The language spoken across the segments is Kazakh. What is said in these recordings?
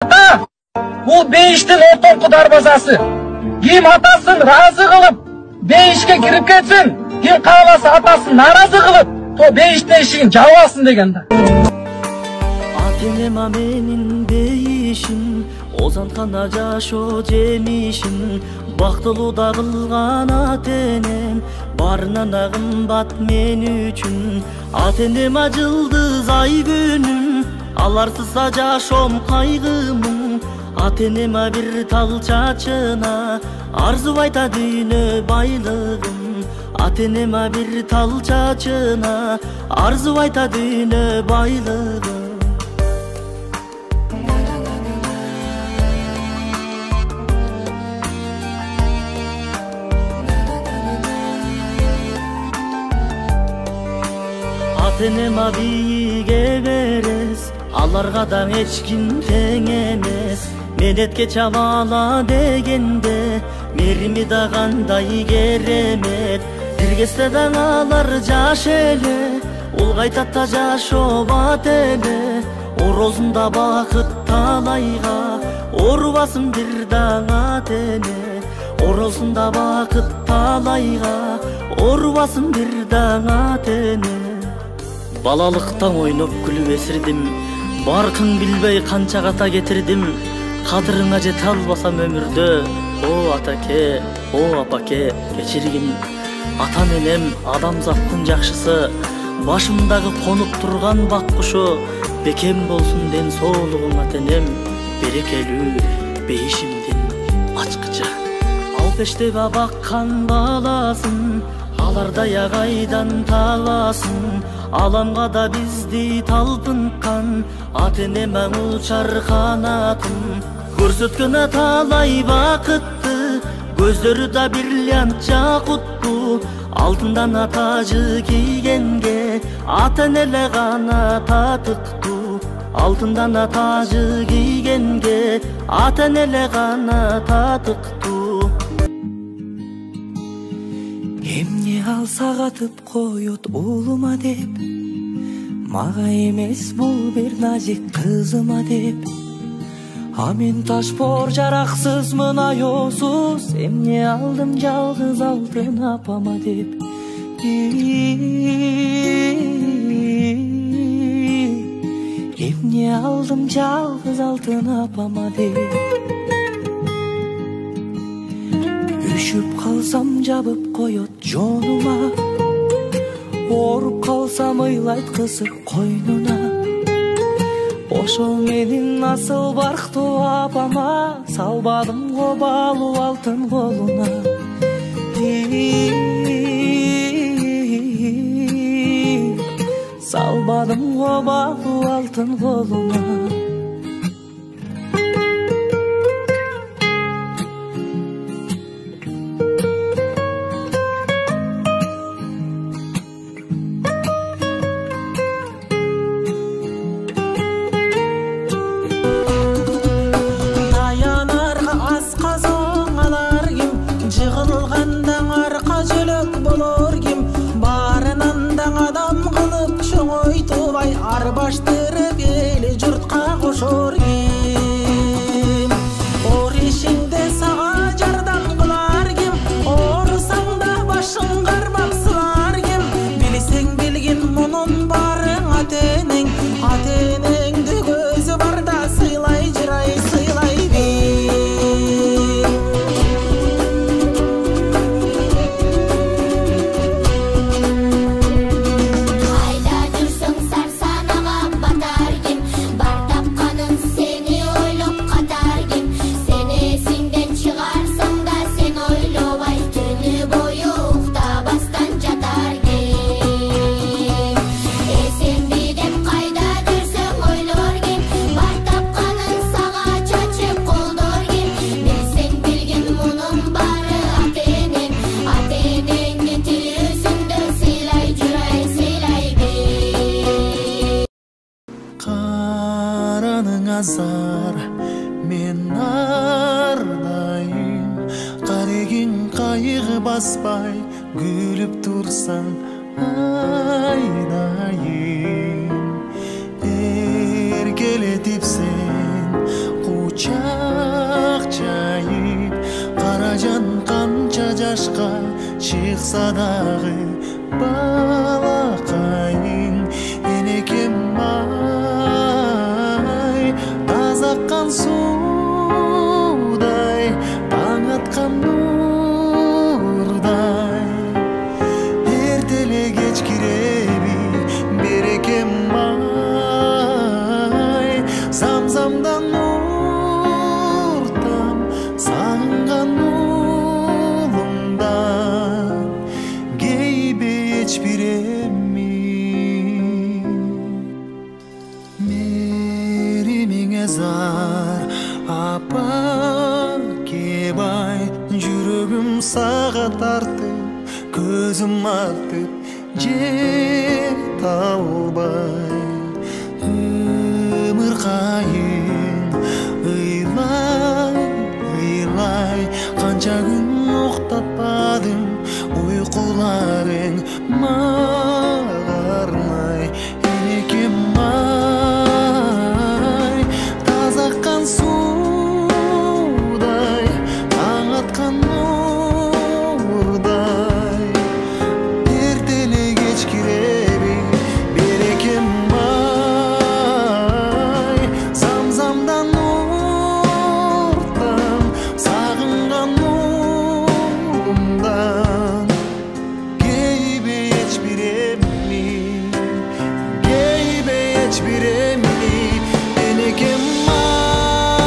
Ата, бул бейиштин отоңку дарбазасы. Ким атасын разы кылып, бейишке кирип кетсин, ким кааласа атасын наразы кылып, то бейиштин эшигин жабасын деген да. Атенема менин бейишим, озантканда жашоо жемишим, бактылуу да кылган атенем, барынан да кымбат мен үчүн. Атенема жылдыз ай күнүм, аларсыза жашоом кайгымын. Атенема бир тал чачына, арзубайта дүйнө байлыгын. Атенема бир тал чачына, арзубайта дүйнө байлыгын. Атенема бийге берес, аларга да эч ким тең эмес. Менетке чабала дегенде, мерими да кандай керемет. Тиргесте да алар жаш эле, улгайтат да жашообат эле. Орозунда бакыт талайга, орубасын бир даңа атене. Орозунда бакыт талайга, орубасын бир даңа атене. Балалыктан ойноп күлүп эсирдим, баркын билбей канча ката кетирдим. Кадырыңа жете албасам өмүрдө, о атаке, о апаке, кечиргин. Ата менен адамзаттын жакшысы, башымдагы конуп турган бак кушу. Бекем болсун ден соолугуң атенем, берекелүү бейишимдин ачкычы. Алпештебе баккан баласын, алардай агайдан таласын. Аламга да бизди талпынткан, атенеме учар канатын. Көрсөткөн талай бакытты, көздөрү да бриллиант жакуттуу. Алтындан тажы кийгенге, атенеле гана татыктуу. Алтындан тажы кийгенге, атенеле гана татыктуу. Эмне алса катып коет уулума деп, мага эмес бул бир назик кызыма деп. А мен ташпор жараксызмын аёсуз, эмне алдым жалгыз алтын апама деп. Эмне алдым жалгыз алтын апама деп. Үшүп калсам жабып коет жонума, ооруп калсам ыйлайт кысып койнуна. Ошол менин асыл барктуу апама, салбадым го балуу алтын колуна. Салбадым го балуу алтын колуна. Arbaştırıp eli jurtqa koşor kim. Or işinde sağa jardan kılar kim. Orsaң da başın qarbap sılar kim. Bilsen bilgin munun barın atening. Atenengdi gözü barda sıylay jiray sıylay bil. Azar men ardayım, karigin kayığı basbay gülüp dursan aydayım. Erkeletip sen чыкса дагы балакайың энекем ай таза аккан суудай таң аткан нурдай эртеле кеч киреби берекем ай замзамдан нуртам сагынган улумдан кейбе эч биремми меримиңе зар апа кебай жүрөгүм сага тартып көзүм артып жете албай ымыркайың ыйлай ыйлай канча күн уктатпадым уйкуларың мага арнай энекем ай таза аккан суудай таң аткан нурдай эртеле кеч киреби берекем ай замзамдан нуртам сагынган улумдан кейбе эч биремми энекем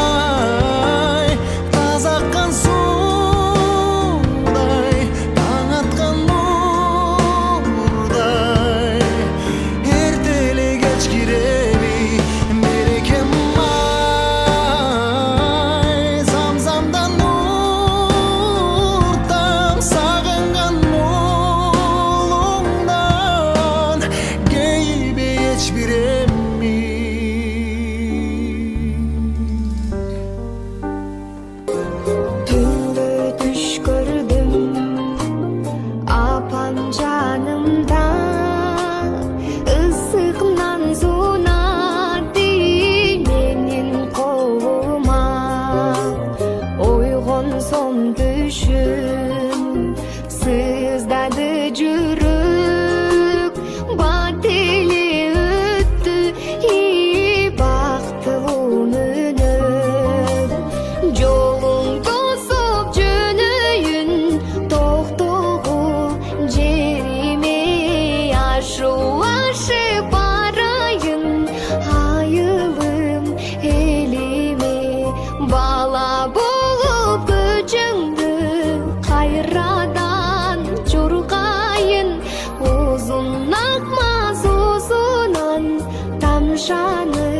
ай таза аккан суудай таң аткан нурдай эртеле кеч киреби берекем ай замзамдан нуртам сагынган улумдан кейбе эч биремми Түндө түш көрдүм апам жанымда ысыгымнан зунады менин колума ойгонсом түшүм сыздады жүрөк бателе өттү бактылуу мүнөт жолуң тосуп жөнөйүн токтогу жериме ашулашып барайын айылым элиме бала болуп көчөңдү кайрадан чуркайын узун акмаз узунан тамшаны